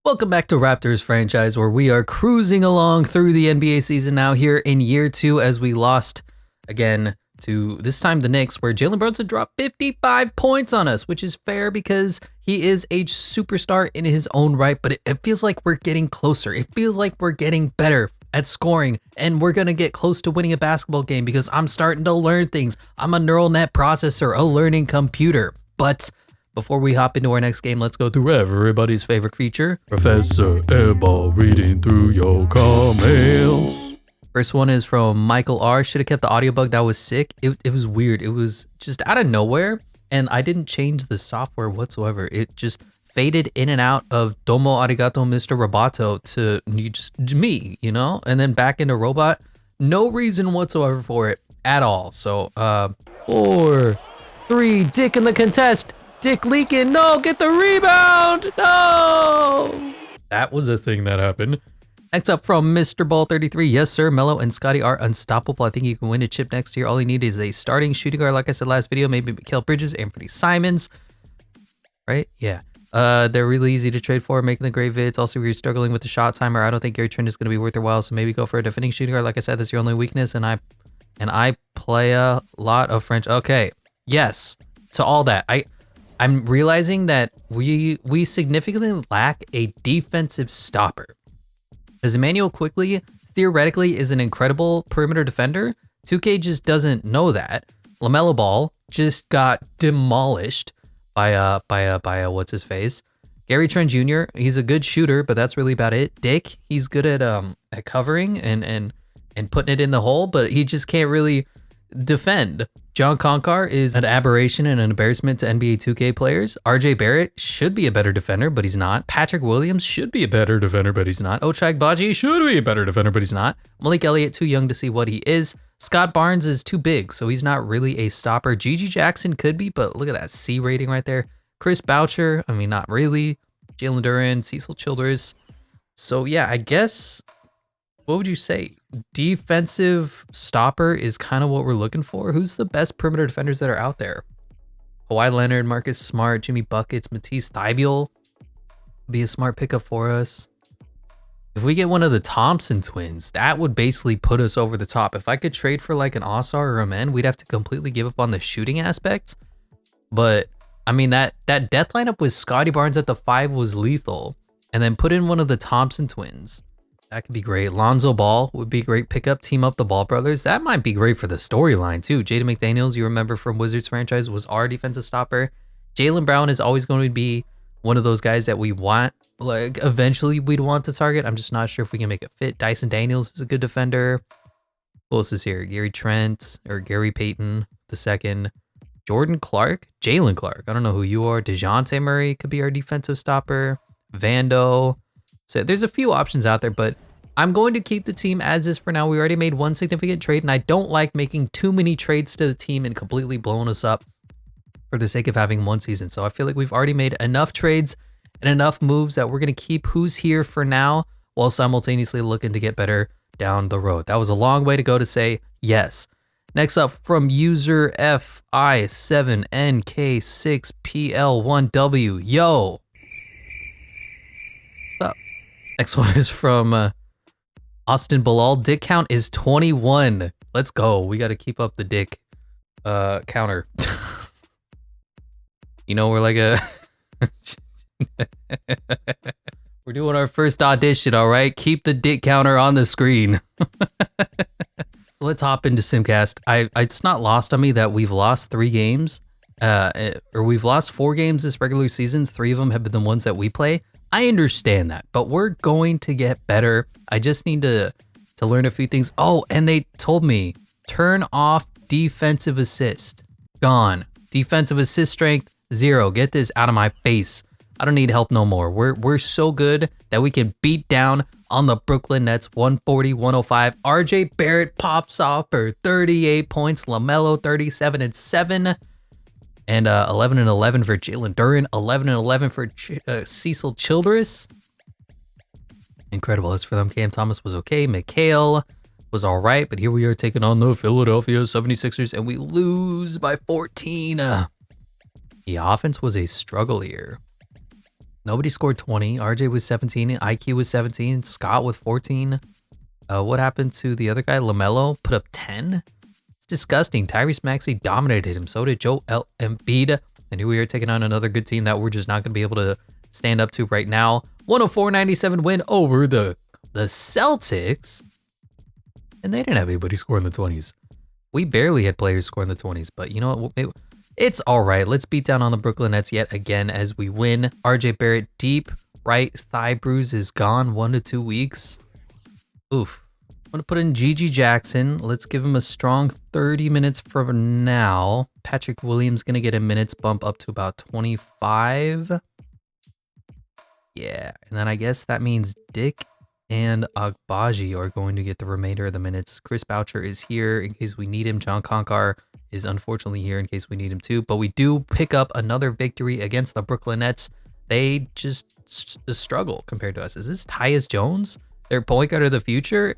Welcome back to Raptors franchise, where we are cruising along through the NBA season now here in year 2 as we lost again to this time the Knicks, where Jalen Brunson dropped 55 points on us, which is fair because he is a superstar in his own right, but it feels like we're getting closer. It feels like we're getting better at scoring, and we're going to get close to winning a basketball game because I'm starting to learn things. I'm a neural net processor, a learning computer. But before we hop into our next game, let's go through everybody's favorite feature, Professor Airball reading through your comments. First one is from Michael R. Should have kept the audio bug. That was sick. It was weird. It was just out of nowhere, and I didn't change the software whatsoever. It just faded in and out of Domo Arigato Mr. Roboto to just me, you know, and then back into robot. No reason whatsoever for it at all. So 4, 3, Dick in the contest. Dick leaking, no, get the rebound, no! That was a thing that happened. Next up from Mr. Ball 33, yes sir, Melo and Scotty are unstoppable. I think you can win a chip next year. All you need is a starting shooting guard, like I said last video, maybe Mikal Bridges, Anthony Simons, right? Yeah. They're really easy to trade for, making the great vids. Also, if you're struggling with the shot timer, I don't think Gary Trent is going to be worth your while, so maybe go for a defending shooting guard. Like I said, that's your only weakness, and I play a lot of French. Okay, yes, to all that. I'm realizing that we significantly lack a defensive stopper. Because Emmanuel Quickley theoretically is an incredible perimeter defender. 2K just doesn't know that. LaMelo Ball just got demolished by what's his face? Gary Trent Jr. He's a good shooter, but that's really about it. Dick, he's good at covering and putting it in the hole, but he just can't really defend. John Konkar is an aberration and an embarrassment to NBA 2K players. RJ Barrett should be a better defender, but he's not. Patrick Williams should be a better defender, but he's not. Ochai Agbaji should be a better defender, but he's not. Malik Elliott, too young to see what he is. Scott Barnes is too big, so he's not really a stopper. Gigi Jackson could be, but look at that C rating right there. Chris Boucher, I mean, not really. Jalen Duren, Cecil Childress. So yeah, I guess, what would you say? Defensive stopper is kind of what we're looking for. Who's the best perimeter defenders that are out there? Kawhi Leonard, Marcus Smart, Jimmy Buckets, Matisse Thybulle be a smart pickup for us. If we get one of the Thompson twins, that would basically put us over the top. If I could trade for like an All-Star or a man, we'd have to completely give up on the shooting aspect. But I mean, that death lineup with Scotty Barnes at the 5 was lethal. And then put in one of the Thompson twins. That could be great. Lonzo Ball would be a great pickup. Team up the Ball brothers. That might be great for the storyline too. Jaden McDaniels, you remember from Wizards franchise, was our defensive stopper. Jaylen Brown is always going to be one of those guys that we want. Like eventually we'd want to target. I'm just not sure if we can make it fit. Dyson Daniels is a good defender. Who else is here? Gary Trent or Gary Payton II. Jordan Clark, Jalen Clark. I don't know who you are. DeJounte Murray could be our defensive stopper. Vando. So there's a few options out there, but I'm going to keep the team as is for now. We already made one significant trade, and I don't like making too many trades to the team and completely blowing us up for the sake of having one season. So I feel like we've already made enough trades and enough moves that we're going to keep who's here for now while simultaneously looking to get better down the road. That was a long way to go to say yes. Next up from user FI7NK6PL1W. Yo. What's up? Next one is from Austin Bilal. Dick count is 21. Let's go. We got to keep up the dick counter. You know, we're like a... We're doing our first audition, all right? Keep the dick counter on the screen. Let's hop into Simcast. It's not lost on me that we've lost 3 games, or we've lost 4 games this regular season. 3 of them have been the ones that we play. I understand that, but we're going to get better. I just need to learn a few things. Oh, and they told me, turn off defensive assist. Gone. Defensive assist strength, 0. Get this out of my face. I don't need help no more. We're so good that we can beat down on the Brooklyn Nets 140-105. RJ Barrett pops off for 38 points. LaMelo 37-7. And 11-11 for Jalen Duren. 11-11 for Cecil Childress. Incredible. As for them, Cam Thomas was okay. Mikal was all right. But here we are taking on the Philadelphia 76ers. And we lose by 14. The offense was a struggle here. Nobody scored 20. RJ was 17. IQ was 17. Scott with 14. What happened to the other guy? LaMelo put up 10. It's disgusting. Tyrese Maxey dominated him. So did Joel Embiid. And here we are taking on another good team that we're just not going to be able to stand up to right now. 104-97 win over the Celtics. And they didn't have anybody score in the 20s. We barely had players score in the 20s. But you know what? It's all right. Let's beat down on the Brooklyn Nets yet again as we win. RJ Barrett deep right thigh bruise is gone. 1 to 2 weeks. Oof. I'm going to put in Gigi Jackson. Let's give him a strong 30 minutes from now. Patrick Williams going to get a minutes bump up to about 25. Yeah. And then I guess that means Dick and Agbaji are going to get the remainder of the minutes. Chris Boucher is here in case we need him. John Konkar is unfortunately here in case we need him too. But we do pick up another victory against the Brooklyn Nets. They just struggle compared to us. Is this Tyus Jones? Their point guard of the future?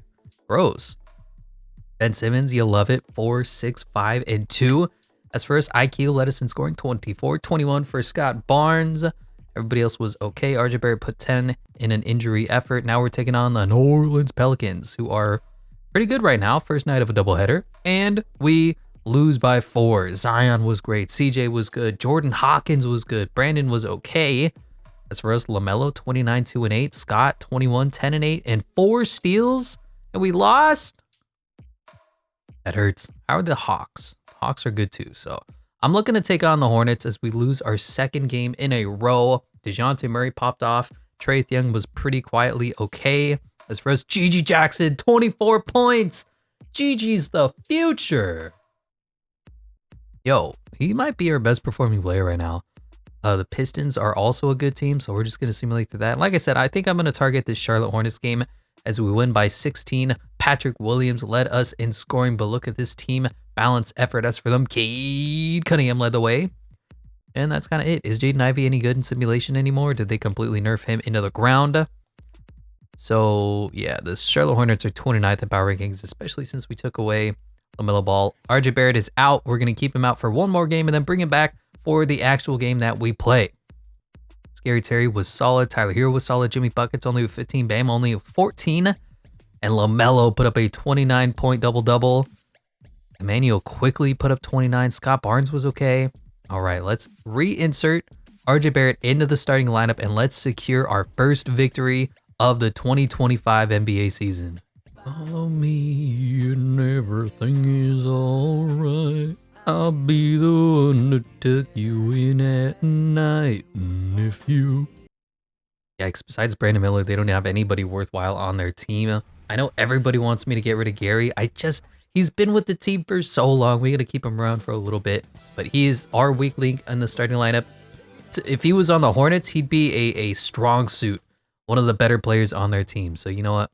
Gross. Ben Simmons, you love it. 4, 6, 5, and 2. As first, IQ led us in scoring 24-21 for Scott Barnes. Everybody else was okay. RJ Barrett put 10 in an injury effort. Now we're taking on the New Orleans Pelicans, who are pretty good right now. First night of a doubleheader. And we lose by 4. Zion was great. CJ was good. Jordan Hawkins was good. Brandon was okay. As for us, LaMelo, 29, 2, and 8. Scott, 21, 10, and 8, and 4 steals. And we lost. That hurts. How are the Hawks? Hawks are good too. So I'm looking to take on the Hornets as we lose our second game in a row. DeJounte Murray popped off. Trae Young was pretty quietly okay. As for us, Gigi Jackson, 24 points. Gigi's the future. Yo, he might be our best performing player right now. The Pistons are also a good team, so we're just going to simulate through that. Like I said, I think I'm going to target this Charlotte Hornets game as we win by 16. Patrick Williams led us in scoring, but look at this team balance effort. As for them, Cade Cunningham led the way. And that's kind of it. Is Jaden Ivey any good in simulation anymore? Did they completely nerf him into the ground? So, yeah, the Charlotte Hornets are 29th in power rankings, especially since we took away LaMelo Ball. RJ Barrett is out. We're going to keep him out for one more game and then bring him back for the actual game that we play. Scary Terry was solid. Tyler Hero was solid. Jimmy Buckets only with 15. Bam only with 14. And LaMelo put up a 29-point double-double. Emmanuel quickly put up 29. Scott Barnes was okay. All right, let's reinsert RJ Barrett into the starting lineup and let's secure our first victory of the 2025 NBA season. Follow me and everything is all right. I'll be the one to tuck you in at night. And if you... Yikes, besides Brandon Miller, they don't have anybody worthwhile on their team. I know everybody wants me to get rid of Gary. He's been with the team for so long. We got to keep him around for a little bit. But he is our weak link in the starting lineup. If he was on the Hornets, he'd be a strong suit. One of the better players on their team. So you know what?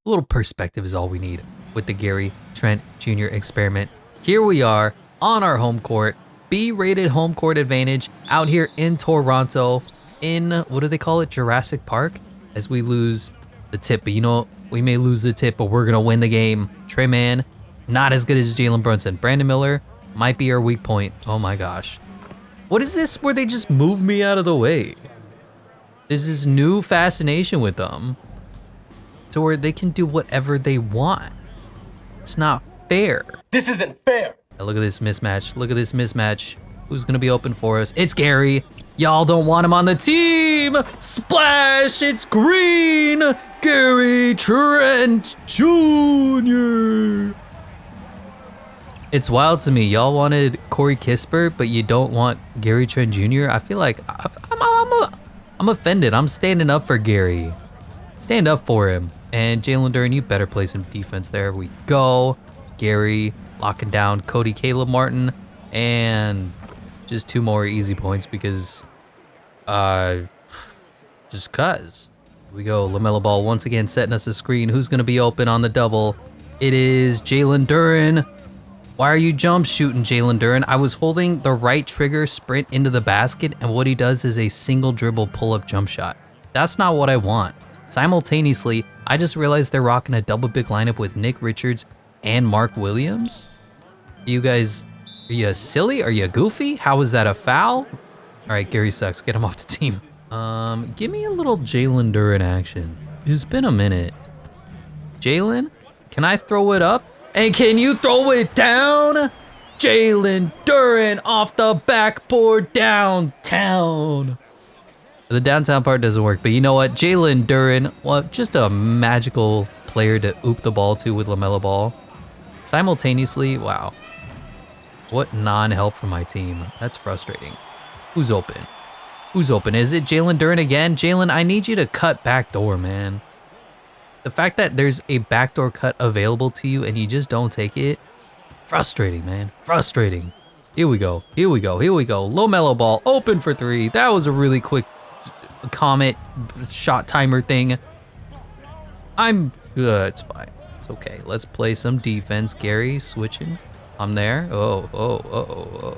A little perspective is all we need with the Gary Trent Jr. experiment. Here we are on our home court. B-rated home court advantage out here in Toronto. In, what do they call it? Jurassic Park? As we lose the tip. But you know, we may lose the tip, but we're going to win the game. Trey Mann, not as good as Jalen Brunson. Brandon Miller might be our weak point. Oh my gosh. What is this where they just move me out of the way? There's this new fascination with them to where they can do whatever they want. It's not fair. This isn't fair. Now look at this mismatch. Look at this mismatch. Who's going to be open for us? It's Gary. Y'all don't want him on the team. Splash. It's green. Gary Trent Jr. It's wild to me. Y'all wanted Corey Kispert, but you don't want Gary Trent Jr. I feel like I'm offended. I'm standing up for Gary. Stand up for him. And Jalen Duren, you better play some defense. There we go. Gary locking down Cody Caleb Martin. And just 2 more easy points because just cuz. Here we go. LaMelo Ball once again setting us a screen. Who's going to be open on the double? It is Jalen Duren. Why are you jump shooting, Jalen Duren? I was holding the right trigger, sprint into the basket, and what he does is a single dribble pull-up jump shot. That's not what I want. Simultaneously, I just realized they're rocking a double big lineup with Nick Richards and Mark Williams. You guys, are you silly? Are you goofy? How is that a foul? All right, Gary sucks. Get him off the team. Give me a little Jalen Duren action. It's been a minute. Jalen, can I throw it up? And can you throw it down? Jalen Duren off the backboard downtown. The downtown part doesn't work, but you know what? Jalen Duren, well, just a magical player to oop the ball to with LaMelo Ball. Simultaneously, wow. What non-help from my team. That's frustrating. Who's open? Who's open? Is it Jalen Duren again? Jalen, I need you to cut backdoor, man. The fact that there's a backdoor cut available to you and you just don't take it, frustrating, man. Frustrating. Here we go. Here we go. Here we go. LaMelo Ball open for three. That was a really quick Comet shot timer thing. I'm good. It's fine. It's okay. Let's play some defense. Gary switching. I'm there. Oh.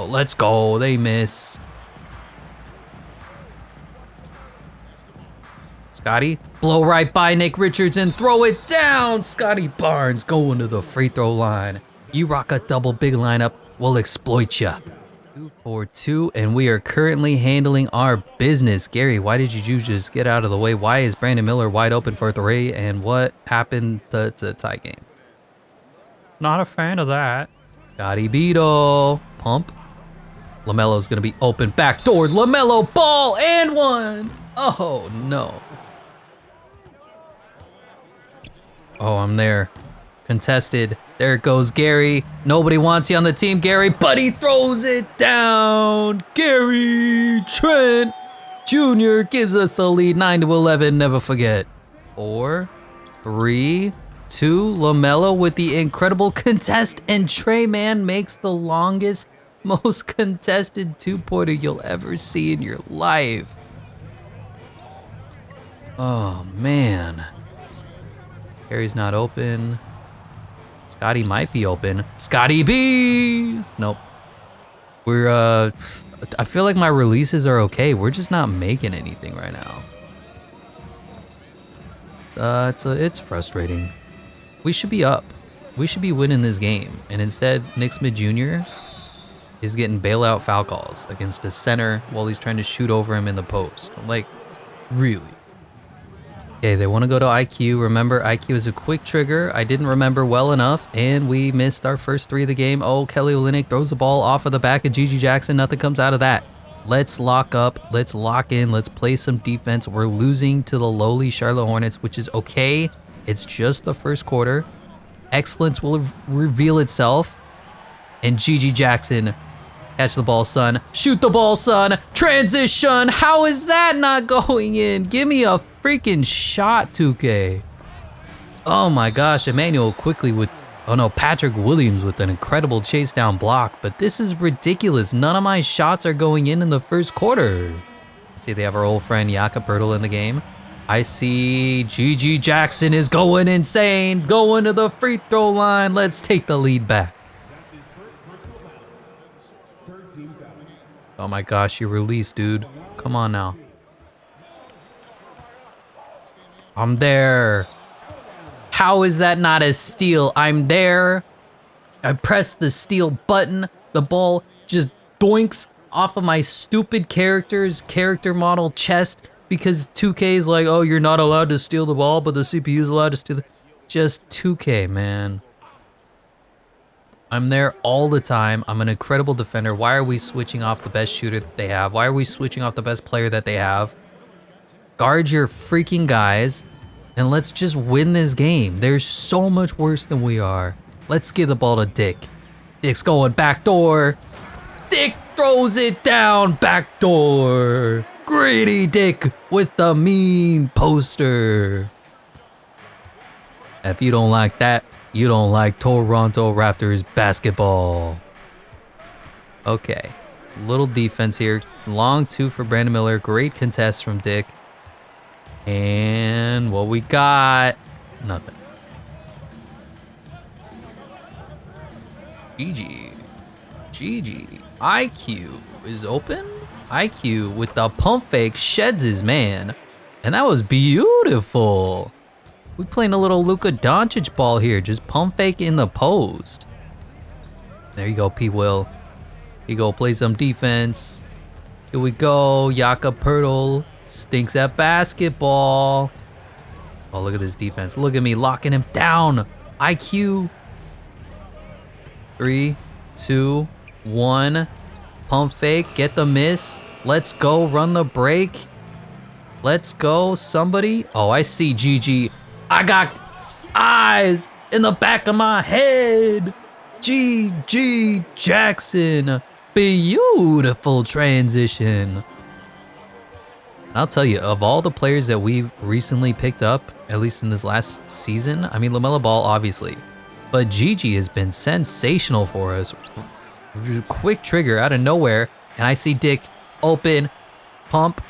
Let's go. They miss. Scotty, blow right by Nick Richards and throw it down. Scotty Barnes going to the free throw line. You rock a double big lineup, we'll exploit ya. 2-4-2, and we are currently handling our business. Gary, why did you just get out of the way? Why is Brandon Miller wide open for a three? And what happened to tie game? Not a fan of that. Scotty Beetle, pump. LaMelo's gonna be open backdoor. LaMelo Ball and one. Oh no. Oh, I'm there. Contested. There it goes, Gary. Nobody wants you on the team, Gary, but he throws it down. Gary Trent Jr. gives us the lead, 9-11. Never forget. 4, 3, 2. LaMelo with the incredible contest, and Trey Man makes the longest, most contested two-pointer you'll ever see in your life. Oh, man. Gary's not open. Scotty might be open. Scotty B! Nope. We're, I feel like my releases are okay. We're just not making anything right now. It's frustrating. We should be up. We should be winning this game. And instead, Nick Smith Jr. is getting bailout foul calls against his center while he's trying to shoot over him in the post. I'm like, really? Okay, they want to go to IQ. Remember, IQ is a quick trigger. I didn't remember well enough, and we missed our first three of the game. Oh, Kelly Olynyk throws the ball off of the back of Gigi Jackson. Nothing comes out of that. Let's lock up. Let's lock in. Let's play some defense. We're losing to the lowly Charlotte Hornets, which is okay. It's just the first quarter. Excellence will reveal itself. And Gigi Jackson, catch the ball, son. Shoot the ball, son. Transition. How is that not going in? Give me a freaking shot, 2K. Oh my gosh, Emmanuel quickly with, oh no, Patrick Williams with an incredible chase down block, but this is ridiculous. None of my shots are going in the first quarter. See, they have our old friend Jakob Poeltl in the game. I see Gigi Jackson is going insane, going to the free throw line. Let's take the lead back. Oh my gosh, you released, dude. Come on now. I'm there. How is that not a steal? I'm there. I press the steal button. The ball just doinks off of my stupid character's character model chest because 2K is like, oh, you're not allowed to steal the ball, but the CPU is allowed to steal the... Just 2K, man. I'm there all the time. I'm an incredible defender. Why are we switching off the best shooter that they have? Why are we switching off the best player that they have? Guard your freaking guys, and let's just win this game. They're so much worse than we are. Let's give the ball to Dick. Dick's going backdoor. Dick throws it down backdoor. Greedy Dick with the mean poster. If you don't like that, you don't like Toronto Raptors basketball. Okay, little defense here. Long two for Brandon Miller. Great contest from Dick. And what we got? Nothing. GG. IQ is open. IQ with the pump fake sheds his man. And that was beautiful. We playing a little Luka Doncic ball here. Just pump fake in the post. There you go, P. Will. You go play some defense. Here we go. Jakob Poeltl stinks at basketball. Oh, look at this defense. Look at me locking him down. IQ. 3, 2, 1. Pump fake. Get the miss. Let's go. Run the break. Let's go. Somebody. Oh, I see GG. I got eyes in the back of my head. GG Jackson. Beautiful transition. I'll tell you, of all the players that we've recently picked up, at least in this last season, I mean, LaMelo Ball, obviously, but Gigi has been sensational for us. Quick trigger out of nowhere, and I see Dick open, pump.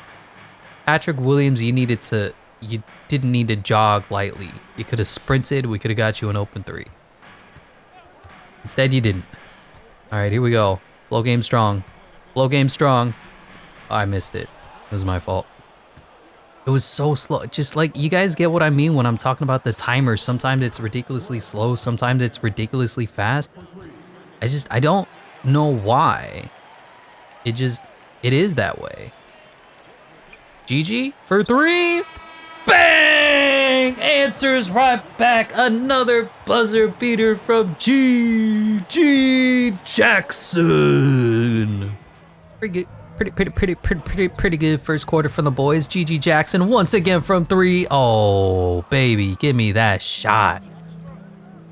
Patrick Williams, you didn't need to jog lightly. You could have sprinted, we could have got you an open 3. Instead, you didn't. All right, here we go. Flow game strong. Flow game strong. Oh, I missed it. It was my fault. It was so slow. Just like, you guys get what I mean when I'm talking about the timer. Sometimes it's ridiculously slow. Sometimes it's ridiculously fast. I don't know why. It is that way. GG for 3. Bang! Answers right back. Another buzzer beater from GG Jackson. Pretty good. Pretty good first quarter from the boys. GG Jackson once again from 3. Oh, baby, give me that shot.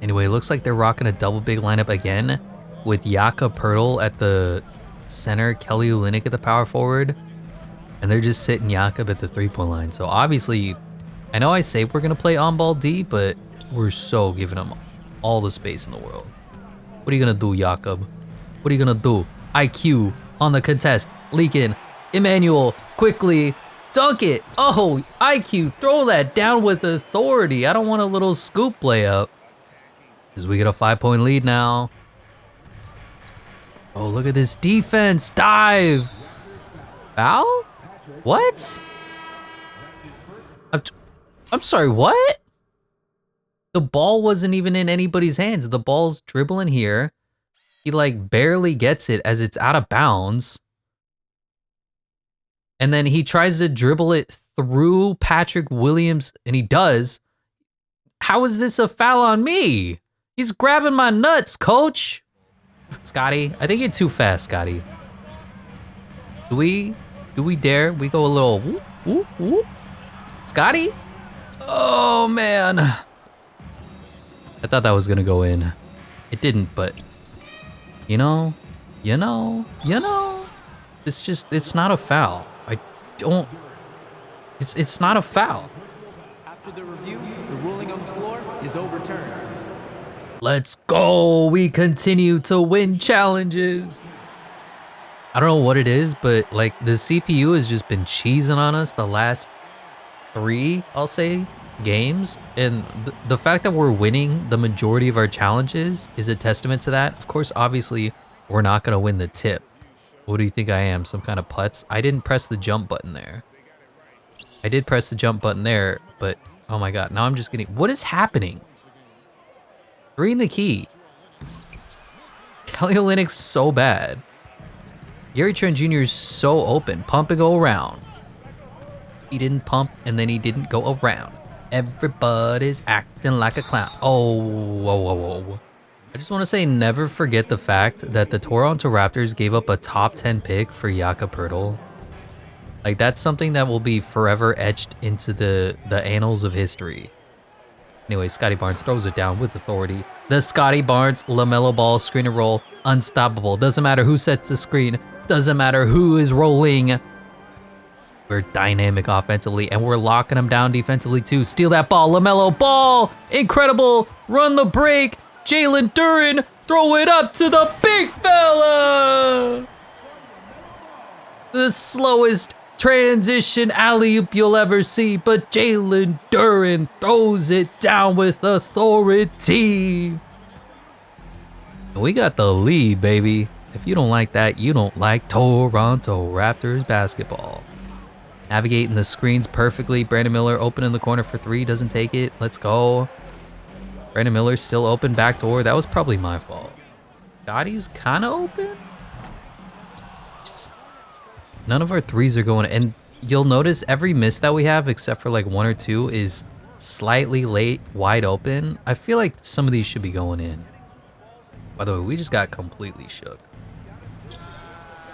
Anyway, looks like they're rocking a double big lineup again with Jakob Poeltl at the center, Kelly Olynyk at the power forward. And they're just sitting Jakob at the 3-point line. So obviously, I know I say we're going to play on-ball D, but we're so giving him all the space in the world. What are you going to do, Jakob? What are you going to do? IQ on the contest. Leaking. Emmanuel, quickly. Dunk it. Oh, IQ, throw that down with authority. I don't want a little scoop layup. As we get a 5-point lead now. Oh, look at this defense. Dive. Foul? What? I'm sorry, what? The ball wasn't even in anybody's hands. The ball's dribbling here. He like barely gets it as it's out of bounds. And then he tries to dribble it through Patrick Williams, and he does. How is this a foul on me? He's grabbing my nuts, coach. Scotty, I think you're too fast, Scotty. Do we dare? We go a little whoop, whoop, whoop. Scotty? Oh, man. I thought that was gonna go in. It didn't, but you know, it's not a foul. It's not a foul. After the review, the ruling on the floor is overturned. Let's go. We continue to win challenges. I don't know what it is, but like the CPU has just been cheesing on us the last 3, I'll say, games. And the fact that we're winning the majority of our challenges is a testament to that. Of course, obviously, we're not going to win the tip. What do you think I am? Some kind of putz? I didn't press the jump button there. I did press the jump button there, but oh my god, now I'm just getting... What is happening? 3 in the key. Kelly Olynyk's so bad. Gary Trent Jr. is so open. Pump and go around. He didn't pump, and then he didn't go around. Everybody's acting like a clown. Oh, whoa, whoa, whoa. I just want to say, never forget the fact that the Toronto Raptors gave up a top 10 pick for Jakob Poeltl. Like, that's something that will be forever etched into the annals of history. Anyway, Scotty Barnes throws it down with authority. The Scotty Barnes LaMelo Ball screen and roll, unstoppable. Doesn't matter who sets the screen. Doesn't matter who is rolling. We're dynamic offensively, and we're locking them down defensively too. Steal that ball, LaMelo Ball, incredible. Run the break, Jalen Duren, throw it up to the big fella. The slowest transition alley-oop you'll ever see, but Jalen Duren throws it down with authority. We got the lead, baby. If you don't like that, you don't like Toronto Raptors basketball. Navigating the screens perfectly. Brandon Miller open in the corner for 3, doesn't take it. Let's go. Brandon Miller still open, backdoor. That was probably my fault. Scotty's kind of open. None of our threes are going, and you'll notice every miss that we have, except for like 1 or 2, is slightly late, wide open. I feel like some of these should be going in. By the way, we just got completely shook.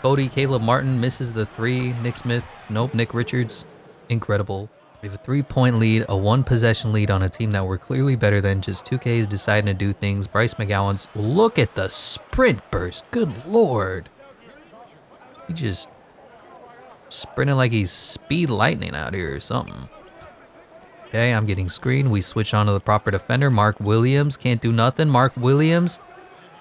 Cody, Caleb Martin misses the 3. Nick Smith, nope. Nick Richards, incredible. We have a 3-point lead, a 1-possession lead on a team that we're clearly better than. Just 2K is deciding to do things. Bryce McGowan's, look at the sprint burst. Good Lord. He just sprinting like he's speed lightning out here or something. Okay, I'm getting screened. We switch on to the proper defender. Mark Williams can't do nothing. Mark Williams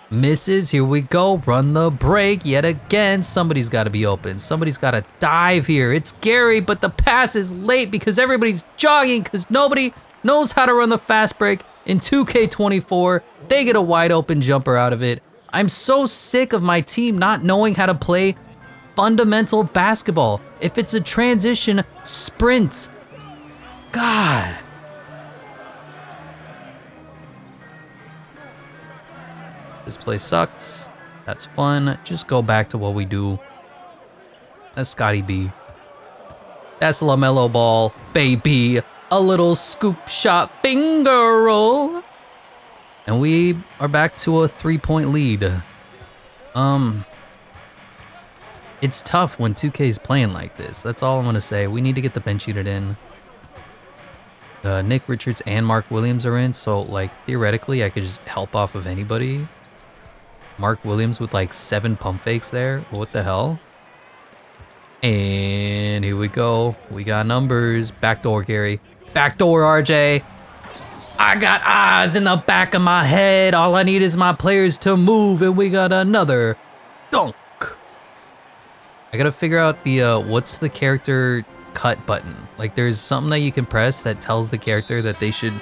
misses. Here we go. Run the break yet again. Somebody's got to be open. Somebody's got to dive here. It's Gary, but the pass is late because everybody's jogging because nobody knows how to run the fast break in 2K24. They get a wide open jumper out of it. I'm so sick of my team not knowing how to play fundamental basketball. If it's a transition, sprint. God. This play sucks. That's fun. Just go back to what we do. That's Scotty B. That's LaMelo ball, baby. A little scoop shot finger roll. And we are back to a 3-point lead. It's tough when 2K is playing like this. That's all I'm going to say. We need to get the bench unit in. Nick Richards and Mark Williams are in, so like theoretically I could just help off of anybody. Mark Williams with like 7 pump fakes there. What the hell? And here we go. We got numbers. Backdoor, Gary. Backdoor, RJ. I got eyes in the back of my head. All I need is my players to move, and we got another dunk. I gotta figure out the what's the character cut button. Like there's something that you can press that tells the character that they should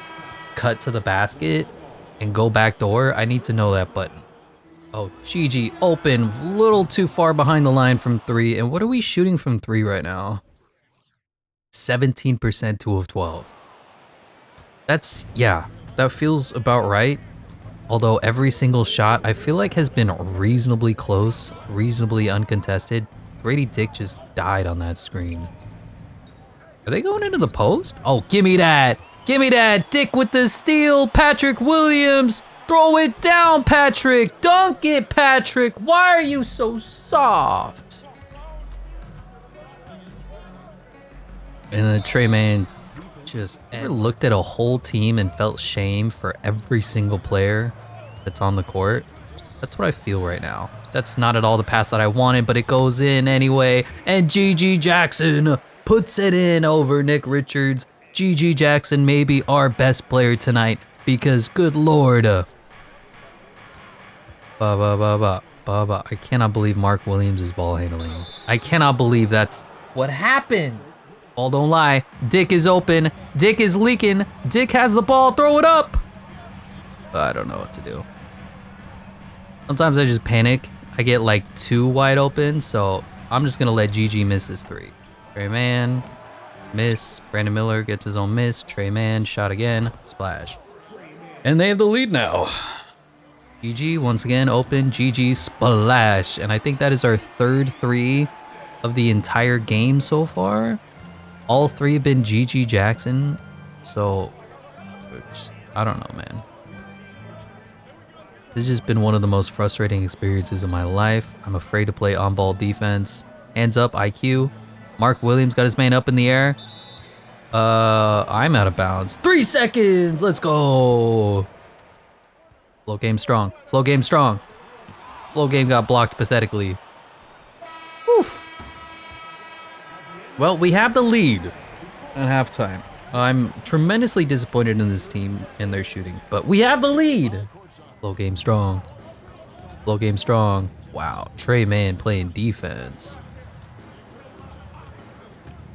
cut to the basket and go back door. I need to know that button. Oh, GG open, little too far behind the line from 3. And what are we shooting from 3 right now? 17%, 2 of 12. That's, yeah, that feels about right. Although every single shot I feel like has been reasonably close, reasonably uncontested. Grady Dick just died on that screen. Are they going into the post? Oh, give me that. Give me that. Dick with the steal. Patrick Williams. Throw it down, Patrick. Dunk it, Patrick. Why are you so soft? And then Trey Man just ever looked at a whole team and felt shame for every single player that's on the court? That's what I feel right now. That's not at all the pass that I wanted, but it goes in anyway. And GG Jackson puts it in over Nick Richards. GG Jackson may be our best player tonight because good Lord. I cannot believe Mark Williams is ball handling. I cannot believe that's what happened. Ball don't lie. Dick is open. Dick is leaking. Dick has the ball. Throw it up. I don't know what to do. Sometimes I just panic. I get like 2 wide open, so I'm just gonna let GG miss this 3. Trey Man, miss. Brandon Miller gets his own miss. Trey Man, shot again, splash. And they have the lead now. GG, once again, open, GG, splash. And I think that is our 3rd 3 of the entire game so far. All 3 have been GG Jackson, so I don't know, man. This has just been one of the most frustrating experiences of my life. I'm afraid to play on-ball defense. Hands up, IQ. Mark Williams got his man up in the air. I'm out of bounds. 3 seconds, let's go. Flow game strong, flow game strong. Flow game got blocked pathetically. Oof. Well, we have the lead at halftime. I'm tremendously disappointed in this team and their shooting, but we have the lead. Flow game strong. Flow game strong. Wow, Trey Man playing defense.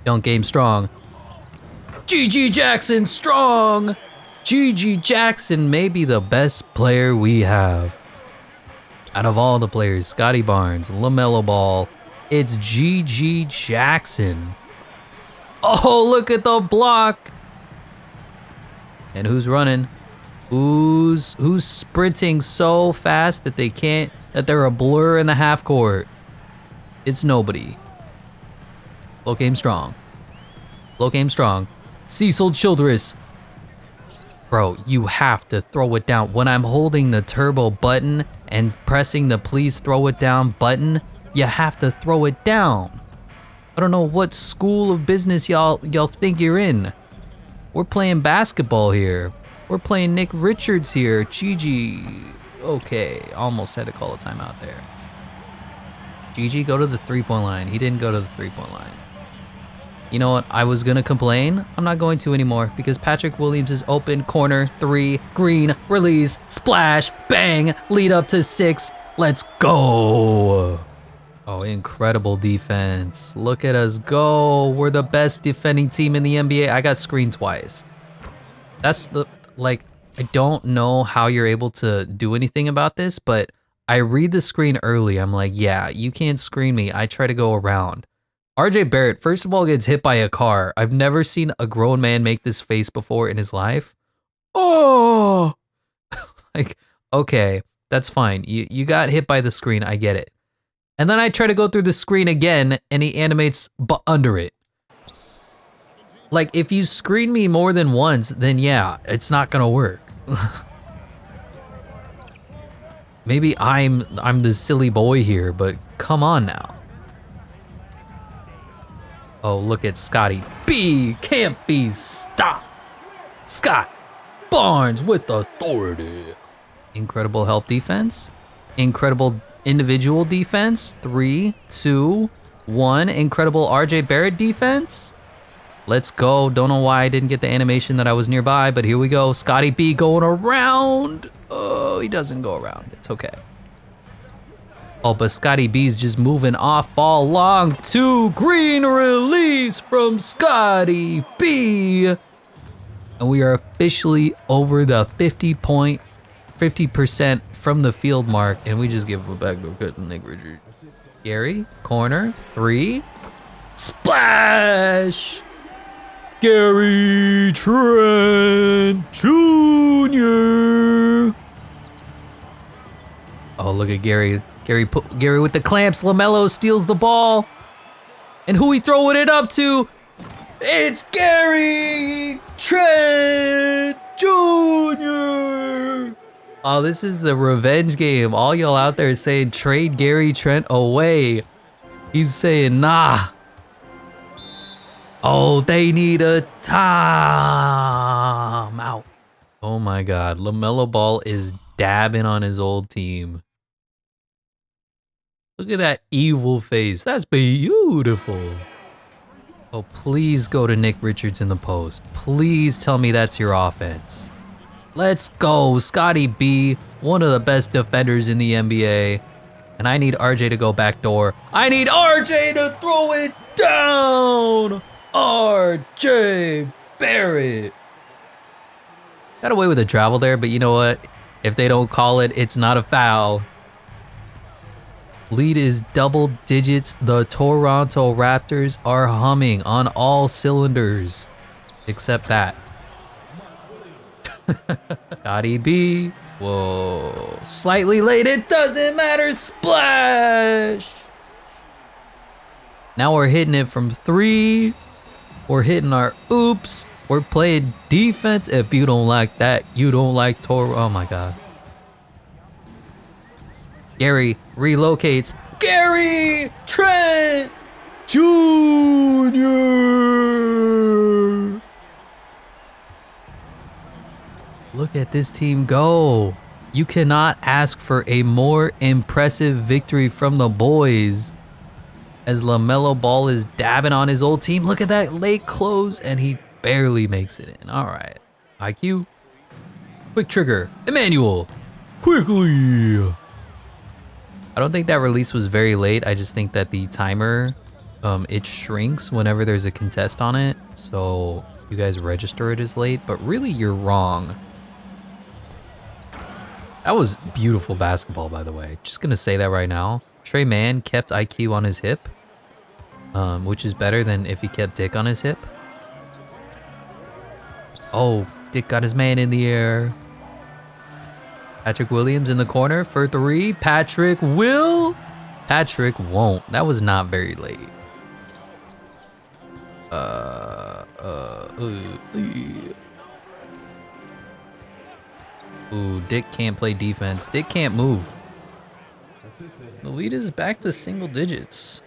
Dunk game strong. GG Jackson strong. GG Jackson may be the best player we have. Out of all the players, Scotty Barnes, LaMelo Ball, it's GG Jackson. Oh, look at the block. And who's running? Who's sprinting so fast that they can't, that they're a blur in the half court? It's nobody. Low aim strong. Low aim strong. Cecil Childress. Bro, you have to throw it down. When I'm holding the turbo button and pressing the please throw it down button, you have to throw it down. I don't know what school of business y'all think you're in. We're playing basketball here. We're playing Nick Richards here. Gigi. Okay, almost had to call a timeout there. Gigi, go to the three-point line. He didn't go to the three-point line. You know what? I was gonna complain. I'm not going to anymore because Patrick Williams is open. Corner, three, green, release, splash, bang, lead up to 6. Let's go. Oh, incredible defense. Look at us go. We're the best defending team in the NBA. I got screened twice. That's the, like, I don't know how you're able to do anything about this, but I read the screen early. I'm like, yeah, you can't screen me. I try to go around. RJ Barrett, first of all, gets hit by a car. I've never seen a grown man make this face before in his life. Oh, like, okay, that's fine. You got hit by the screen. I get it. And then I try to go through the screen again and he animates under it. Like, if you screen me more than once, then yeah, it's not gonna work. Maybe I'm the silly boy here, but come on now. Oh, look at Scotty B. Can't be stopped. Scott Barnes with authority. Incredible help defense. Incredible individual defense. 3, 2, 1. Incredible RJ Barrett defense. Let's go. Don't know why I didn't get the animation that I was nearby, but here we go. Scotty B going around. Oh, he doesn't go around. It's okay. Oh, but Scotty B's just moving off ball long to green release from Scotty B. And we are officially over the 50% from the field mark. And we just give him a backdoor cut to Nick Richards. Gary, corner, 3. Splash! Gary Trent Jr. Oh, look at Gary. Gary with the clamps. LaMelo steals the ball. And who he throwing it up to? It's Gary Trent Jr. Oh, this is the revenge game. All y'all out there saying trade Gary Trent away. He's saying nah. Oh, they need a timeout. Oh my God. LaMelo Ball is dabbing on his old team. Look at that evil face. That's beautiful. Oh, please go to Nick Richards in the post. Please tell me that's your offense. Let's go. Scotty B, one of the best defenders in the NBA. And I need RJ to go backdoor. I need RJ to throw it down. RJ Barrett. Got away with a travel there, but you know what? If they don't call it, it's not a foul. Lead is double digits. The Toronto Raptors are humming on all cylinders. Except that. Scotty B. Whoa. Slightly late. It doesn't matter. Splash. Now we're hitting it from 3. We're hitting our oops. We're playing defense. If you don't like that, you don't like Toronto. Oh my God. Gary relocates. Gary Trent Jr. Look at this team go. You cannot ask for a more impressive victory from the boys. As LaMelo Ball is dabbing on his old team. Look at that late close and he barely makes it in. All right. IQ. Quick trigger. Emmanuel. Quickly. I don't think that release was very late. I just think that the timer, it shrinks whenever there's a contest on it. So you guys register it as late, but really you're wrong. That was beautiful basketball, by the way. Just gonna say that right now. Trey Mann kept IQ on his hip, which is better than if he kept Dick on his hip. Oh, Dick got his man in the air. Patrick Williams in the corner for 3. Patrick will. Patrick won't. That was not very late. Ooh, Dick can't play defense. Dick can't move. The lead is back to single digits.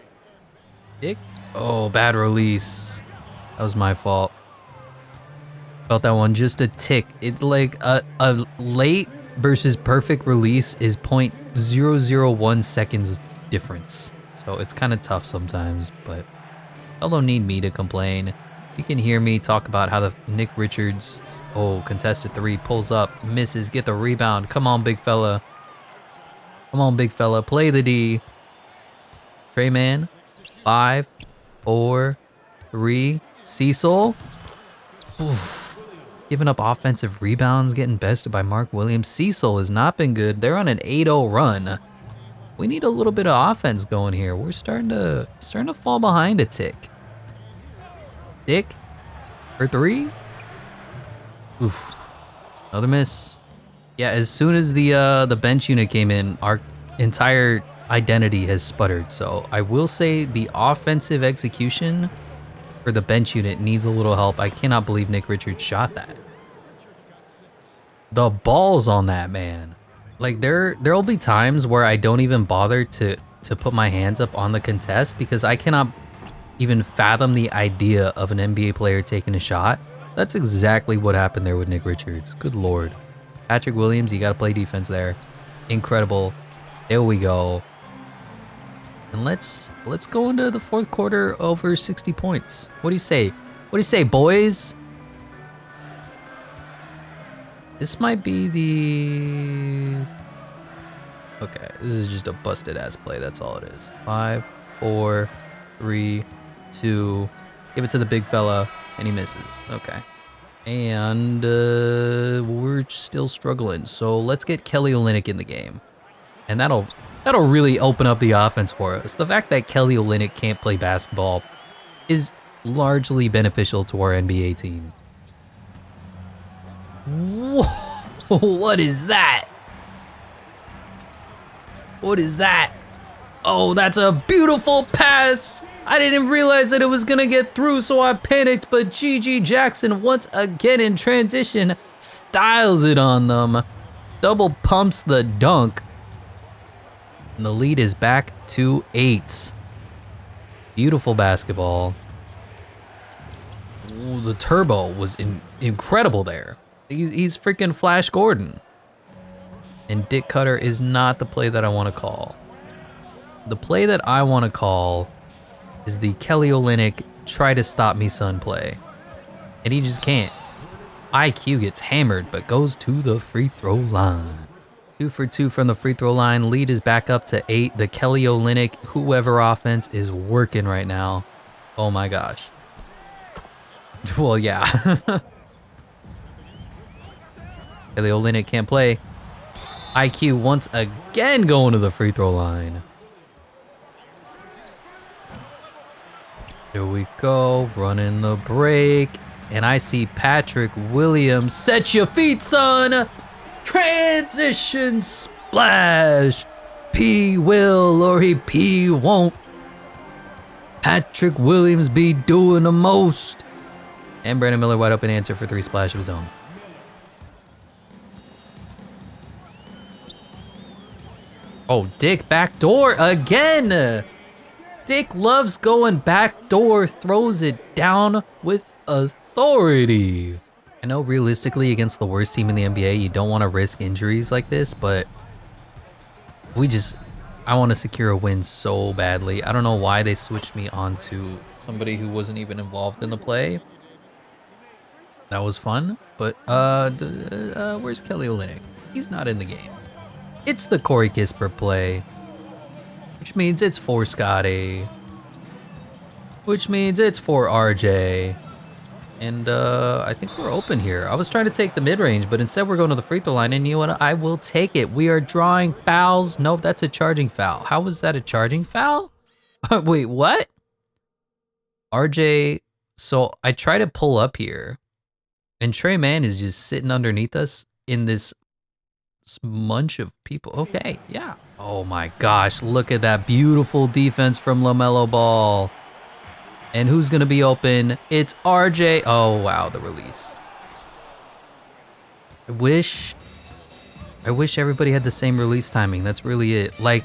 Dick. Oh, bad release. That was my fault. Felt that one just a tick. It's like a late versus perfect release is 0.001 seconds difference. So it's kind of tough sometimes, but y'all don't need me to complain. You can hear me talk about how the Nick Richards, contested 3, pulls up, misses, get the rebound. Come on, big fella. Come on, big fella. Play the D. Trey Man. 5, 4, 3. Cecil. Oof. Giving up offensive rebounds, getting bested by Mark Williams. Cecil has not been good. They're on an 8-0 run. We need a little bit of offense going here. We're starting to fall behind a tick. Dick for 3. Oof. Another miss. Yeah, as soon as the bench unit came in, our entire identity has sputtered. So I will say the offensive execution for the bench unit needs a little help. I cannot believe Nick Richards shot that. The balls on that, man. Like there'll be times where I don't even bother to put my hands up on the contest because I cannot even fathom the idea of an NBA player taking a shot. That's exactly what happened there with Nick Richards. Good Lord. Patrick Williams, you got to play defense there. Incredible. There we go. And let's go into the fourth quarter over 60 points. What do you say? What do you say, boys? This might be the... Okay, this is just a busted ass play. That's all it is. 5, 4, 3, 2. Give it to the big fella, and he misses. Okay. And we're still struggling. So let's get Kelly Olynyk in the game. And that'll really open up the offense for us. The fact that Kelly Olynyk can't play basketball is largely beneficial to our NBA team. Whoa, what is that? What is that? Oh, that's a beautiful pass. I didn't realize that it was gonna get through, so I panicked, but GG Jackson once again in transition styles it on them. Double pumps the dunk. And the lead is back to 8. Beautiful basketball. Ooh, the turbo was incredible there. He's freaking Flash Gordon. And Dick Cutter is not the play that I want to call. The play that I want to call is the Kelly Olynyk try to stop me son play. And he just can't. IQ gets hammered but goes to the free throw line. 2 for 2 from the free throw line. Lead is back up to 8. The Kelly Olynyk whoever offense is working right now. Oh my gosh. Well, yeah. Kelly Olynyk can't play. IQ once again going to the free throw line. Here we go, running the break. And I see Patrick Williams. Set your feet, son. Transition splash. P will or he P won't. Patrick Williams be doing the most. And Brandon Miller wide open answer for 3 splash of his own. Oh, Dick backdoor again. Dick loves going backdoor, throws it down with authority. I know realistically against the worst team in the NBA, you don't want to risk injuries like this, but I want to secure a win so badly. I don't know why they switched me onto somebody who wasn't even involved in the play. That was fun, but where's Kelly Olynyk? He's not in the game. It's the Corey Kispert play, which means it's for Scotty, which means it's for RJ. And I think we're open here. I was trying to take the mid-range, but instead we're going to the free throw line, and you know what? I will take it. We are drawing fouls. Nope, that's a charging foul. How was that a charging foul? Wait, what? RJ, so I try to pull up here, and Trey Mann is just sitting underneath us in this munch of people. Okay, yeah. Oh my gosh, look at that beautiful defense from LaMelo Ball. And who's going to be open? It's RJ. Oh, wow, the release. I wish everybody had the same release timing. That's really it. Like,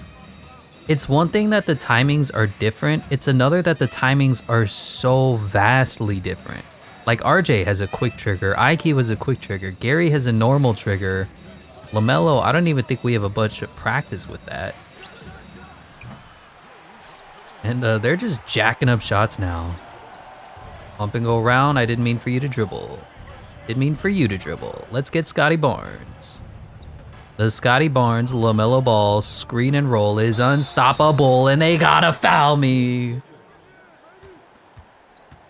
it's one thing that the timings are different. It's another that the timings are so vastly different. Like, RJ has a quick trigger. Ike has a quick trigger. Gary has a normal trigger. LaMelo, I don't even think we have a bunch of practice with that. And they're just jacking up shots now. Pump and go around. I didn't mean for you to dribble. Didn't mean for you to dribble. Let's get Scotty Barnes. The Scotty Barnes LaMelo Ball screen and roll is unstoppable, and they gotta foul me.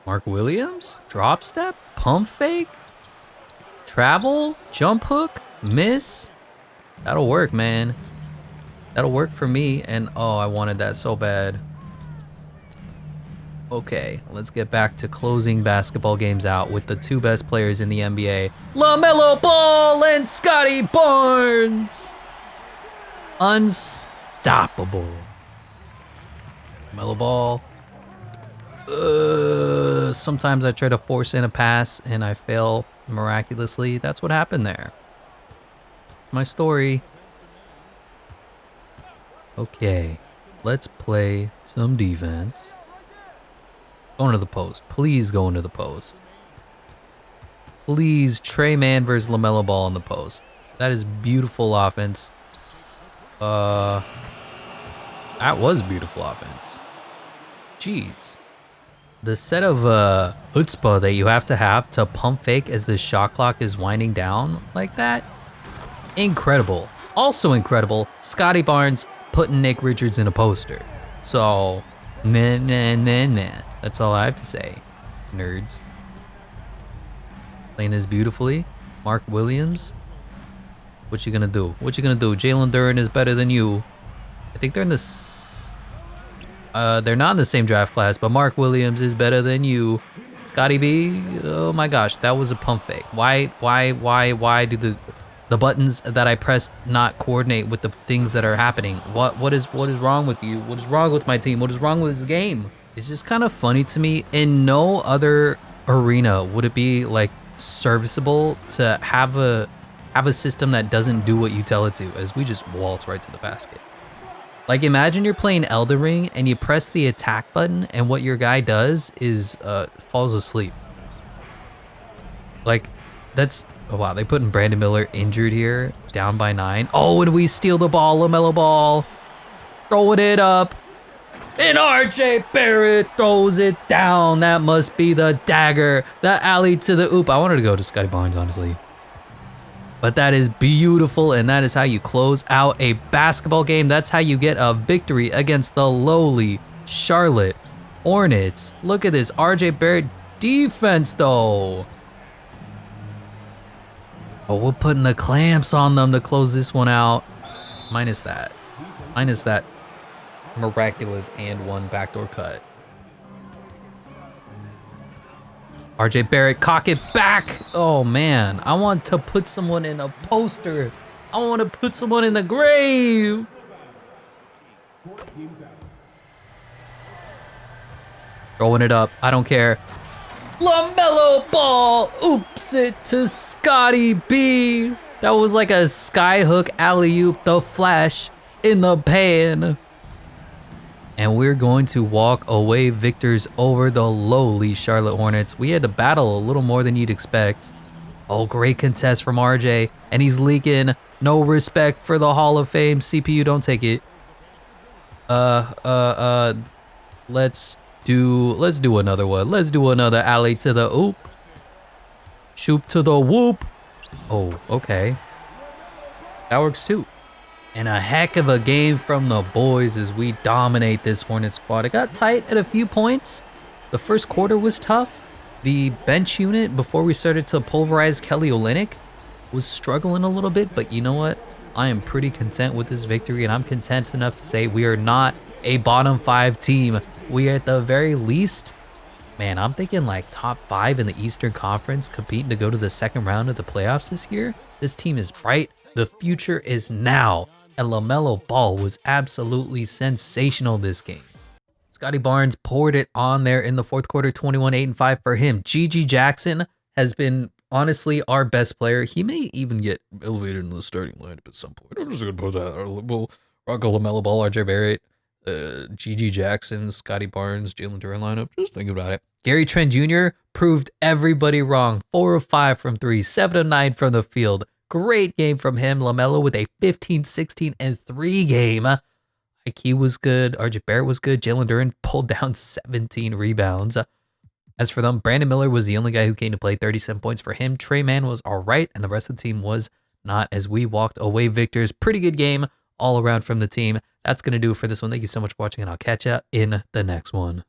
Mark Williams, drop step, pump fake, travel, jump hook, miss. That'll work, man. That'll work for me. And oh, I wanted that so bad. Okay, let's get back to closing basketball games out with the two best players in the NBA, LaMelo Ball and Scotty Barnes. Unstoppable. LaMelo Ball. Sometimes I try to force in a pass and I fail miraculously. That's what happened there. It's my story. Okay, let's play some defense. Go into the post. Please go into the post. Please, Trey Man versus LaMelo Ball in the post. That is beautiful offense. That was beautiful offense. Jeez. The set of chutzpah that you have to pump fake as the shot clock is winding down like that. Incredible. Also incredible, Scotty Barnes putting Nick Richards in a poster. So, nah. That's all I have to say, nerds. Playing this beautifully. Mark Williams. What you gonna do? What you gonna do? Jalen Duren is better than you. I think they're in this. They're not in the same draft class, but Mark Williams is better than you. Scotty B. Oh my gosh, that was a pump fake. Why do the buttons that I press not coordinate with the things that are happening? What is wrong with you? What is wrong with my team? What is wrong with this game? It's just kind of funny to me. In no other arena would it be like serviceable to have a system that doesn't do what you tell it to, as we just waltz right to the basket. Like, imagine you're playing Elden Ring and you press the attack button and what your guy does is falls asleep. Like, that's, oh wow, they putting Brandon Miller injured here, down by 9. Oh, and we steal the ball, LaMelo Ball, throwing it up. And RJ Barrett throws it down. That must be the dagger. The alley to the oop. I wanted to go to Scotty Barnes, honestly. But that is beautiful, and that is how you close out a basketball game. That's how you get a victory against the lowly Charlotte Hornets. Look at this RJ Barrett defense, though. Oh, we're putting the clamps on them to close this one out. Minus that. Minus that miraculous and one backdoor cut. RJ Barrett, cock it back. Oh man, I want to put someone in a poster. I want to put someone in the grave. Throwing it up, I don't care. LaMelo Ball, oops it to Scotty B. That was like a skyhook alley-oop, the flash in the pan. And we're going to walk away victors over the lowly Charlotte Hornets. We had to battle a little more than you'd expect. Oh, great contest from RJ. And he's leaking. No respect for the Hall of Fame. CPU, don't take it. Let's do another one. Let's do another alley to the oop. Shoop to the whoop. Oh, okay. That works too. And a heck of a game from the boys as we dominate this Hornets squad. It got tight at a few points. The first quarter was tough. The bench unit, before we started to pulverize Kelly Olynyk, was struggling a little bit. But you know what? I am pretty content with this victory, and I'm content enough to say we are not a bottom 5 team. We are at the very least, man, I'm thinking like top 5 in the Eastern Conference, competing to go to the second round of the playoffs this year. This team is bright. The future is now. And LaMelo Ball was absolutely sensational this game. Scotty Barnes poured it on there in the fourth quarter, 21, 8, and 5 for him. Gigi Jackson has been honestly our best player. He may even get elevated into the starting lineup at some point. I'm just going to put that there. We'll rock a LaMelo Ball, RJ Barrett, Gigi Jackson, Scotty Barnes, Jalen Duren lineup. Just think about it. Gary Trent Jr. proved everybody wrong. 4 of 5 from 3, 7 of 9 from the field. Great game from him. LaMelo with a 15, 16, and 3 game. IQ was good. RJ Barrett was good. Jalen Duren pulled down 17 rebounds. As for them, Brandon Miller was the only guy who came to play, 37 points for him. Trey Mann was all right, and the rest of the team was not, as we walked away victors. Pretty good game all around from the team. That's going to do it for this one. Thank you so much for watching, and I'll catch you in the next one.